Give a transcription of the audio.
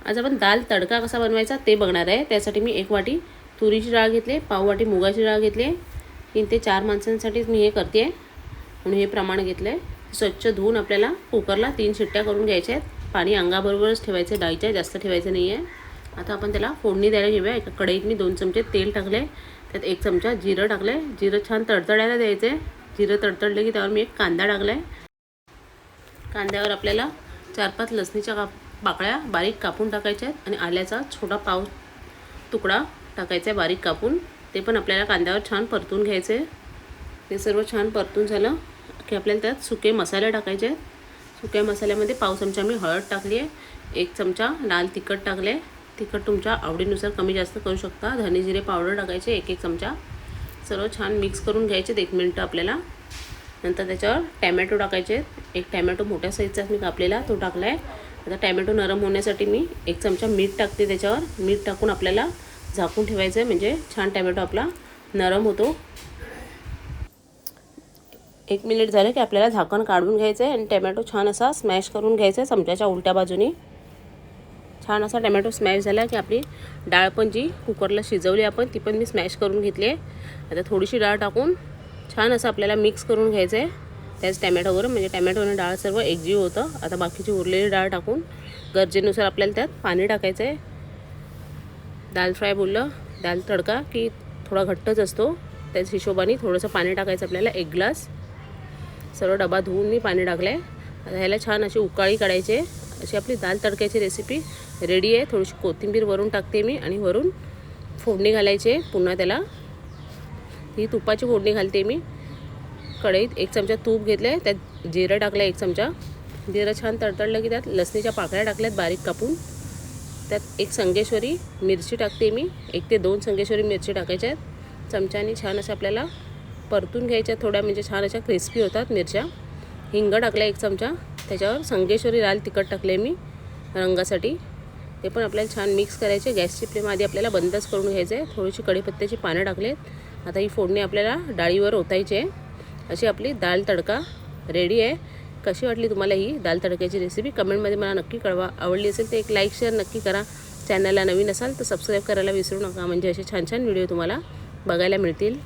आज आपण दाल तडका कसा बनवायचा ते बघणार आहे। त्यासाठी मी 1 वाटी तुरीची डाळ घेतली, पाव वाटी मुगाची डाळ घेतली। 3 ते 4 माणसांसाठी मी हे करते म्हणून हे प्रमाण घेतले। स्वच्छ धुवून आपल्याला कुकरला 3 शिट्ट्या करून घ्यायच्या आहेत। पाणी अंगाबरोबरच ठेवायचं, डाळीच्या जास्त ठेवायचं नाही आहे। आता आपण त्याला फोडणी द्यायला घेऊया। एका कढईत मी 2 चमचे तेल टाकले, त्यात 1 चमचा जिरं टाकले। जिरं छान तडतडायला द्यायचे। जिरं तडतडले की त्यावर मी 1 कांदा टाकलाय। कांद्यावर आपल्याला 4-5 लसणीच्या पाकळ्या बारीक कापून टाकायच्या आहेत आणि आल्याचा छोटा पाव तुकडा टाकायचा बारीक कापून। ते पण आपल्याला कांद्यावर छान परतून घ्यायचे। ते सर्व छान परतून झालं की आपल्याला त्यात सुके मसाले टाकायचे आहेत। सुक्या मसाल्यामध्ये पाव चमचा मी हळद टाकली आहे, 1 चमचा लाल तिखट टाकले। तिखट तुमच्या आवडीनुसार कमी जास्त करू शकता। धने जिरे पावडर टाकायचे 1-1 चमचा। सर्व छान मिक्स करून घ्यायचे 1 मिनिट आपल्याला। नंतर त्याच्यावर टॅमॅटो टाकायचे। 1 टॅमॅटो मोठ्या साईजचा मी कापलेला तो टाकलाय। आता टॅमॅटो नरम होण्यासाठी मी 1 चमचा मीठ टाकते त्याच्यावर। मीठ टाकून आपल्याला झाकून ठेवायचं आहे, म्हणजे छान टॅमॅटो आपला नरम होतो। 1 मिनिट झालं की आपल्याला झाकण काढून घ्यायचं आहे आणि टॅमॅटो छान असा स्मॅश करून घ्यायचा आहे चमच्याच्या उलट्या बाजूने। छान असा टॅमॅटो स्मॅश झाला की आपली डाळ पण जी कुकरला शिजवली आपण ती पण मी स्मॅश करून घेतली आहे। आता थोडीशी डाळ टाकून छान असं आपल्याला मिक्स करून घ्यायचं आहे त्याच टॅमॅटोवर, म्हणजे टॅमॅटो आणि डाळ सर्व एकजीव होतं। आता बाकीची उरलेली डाळ टाकून गरजेनुसार आपल्याला त्यात पाणी टाकायचं आहे। दाल फ्राय बोललं, दाल तडका की थोडा घट्टच असतो, त्याच हिशोबाने थोडंसं पाणी टाकायचं आपल्याला 1 ग्लास। सर्व डबा धुवून मी पाणी टाकलं आहे। आता ह्याला छान अशी उकाळी काढायची आहे। अशी आपली दाल तडक्याची रेसिपी रेडी आहे। थोडीशी कोथिंबीर वरून टाकते मी आणि वरून फोडणी घालायची पुन्हा त्याला। ही तुपाची फोडणी घालते मी। कढईत 1 चमचा तूप घेतले, त्यात जिरं टाकलं 1 चमचा। जिरं छान तडतडलं की त्यात लसणीच्या पाकळ्या टाकल्यात बारीक कापून। त्यात 1 संगेश्वरी मिरची टाकते मी, 1 ते 2 संगेश्वरी मिरची टाकायच्या आहेत। चमच्याने छान असं आपल्याला परतून घ्यायच्या थोड्या, म्हणजे छान अशा क्रिस्पी होतात मिरच्या। हिंग टाकला 1 चमचा, त्याच्यावर संगेश्वरी लाल तिखट टाकले मी रंगासाठी। ते पण आपल्याला छान मिक्स करायचे। गॅसची फ्लेम आधी आपल्याला बंदच करून घ्यायचं आहे। थोडीशी कढीपत्त्याची पानं टाकलेत। आता ही फोडणी आपल्याला डाळीवर ओतायची आहे। अशी आपली दाल तडका रेडी आहे। कशी वाटली तुम्हाला ही दाल तडक्याची रेसिपी कमेंटमध्ये मला नक्की कळवा। आवडली असेल तर एक लाईक शेअर नक्की करा। चॅनलला नवीन असाल तर सबस्क्राईब करायला विसरू नका, म्हणजे असे छान छान व्हिडिओ तुम्हाला बघायला मिळतील।